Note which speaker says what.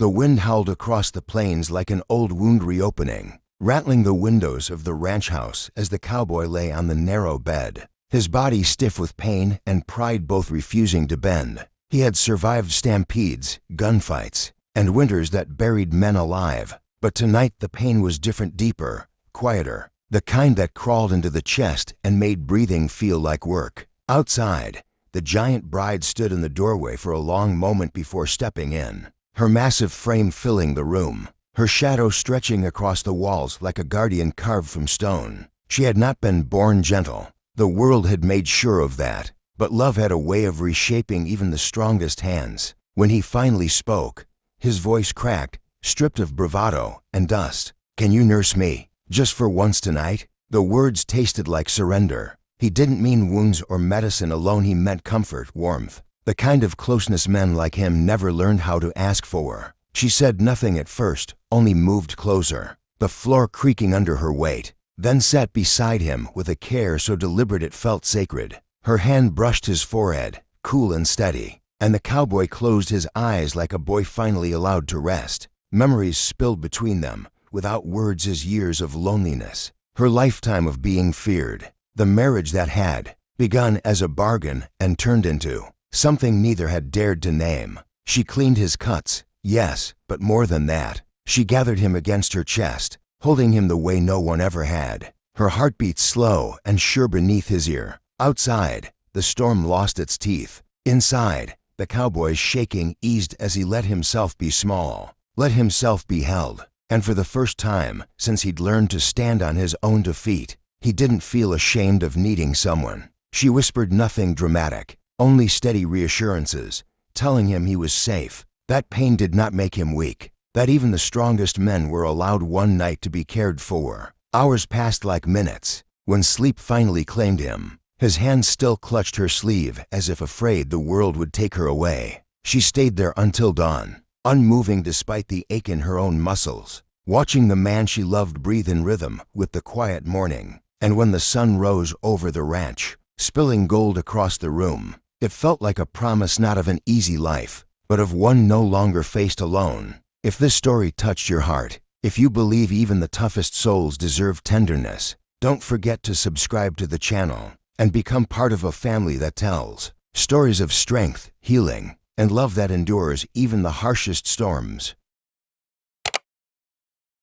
Speaker 1: The wind howled across the plains like an old wound reopening, rattling the windows of the ranch house as the cowboy lay on the narrow bed, his body stiff with pain and pride both refusing to bend. He had survived stampedes, gunfights, and winters that buried men alive, but tonight the pain was different, deeper, quieter, the kind that crawled into the chest and made breathing feel like work. Outside, the giant bride stood in the doorway for a long moment before stepping in, her massive frame filling the room, her shadow stretching across the walls like a guardian carved from stone. She had not been born gentle. The world had made sure of that, but love had a way of reshaping even the strongest hands. When he finally spoke, his voice cracked, stripped of bravado and dust. "Can you nurse me, just for once tonight?" The words tasted like surrender. He didn't mean wounds or medicine alone, he meant comfort, warmth, the kind of closeness men like him never learned how to ask for. She said nothing at first, only moved closer, the floor creaking under her weight, then sat beside him with a care so deliberate it felt sacred. Her hand brushed his forehead, cool and steady, and the cowboy closed his eyes like a boy finally allowed to rest. Memories spilled between them, without words, his years of loneliness, her lifetime of being feared, the marriage that had begun as a bargain and turned into something neither had dared to name. She cleaned his cuts, yes, but more than that. She gathered him against her chest, holding him the way no one ever had, her heartbeat slow and sure beneath his ear. Outside, the storm lost its teeth. Inside, the cowboy's shaking eased as he let himself be small, let himself be held. And for the first time since he'd learned to stand on his own defeat, he didn't feel ashamed of needing someone. She whispered nothing dramatic, only steady reassurances, telling him he was safe, that pain did not make him weak, that even the strongest men were allowed one night to be cared for. Hours passed like minutes. When sleep finally claimed him, his hand still clutched her sleeve as if afraid the world would take her away. She stayed there until dawn, unmoving despite the ache in her own muscles, watching the man she loved breathe in rhythm with the quiet morning. And when the sun rose over the ranch, spilling gold across the room, it felt like a promise not of an easy life, but of one no longer faced alone. If this story touched your heart, if you believe even the toughest souls deserve tenderness, don't forget to subscribe to the channel and become part of a family that tells stories of strength, healing, and love that endures even the harshest storms.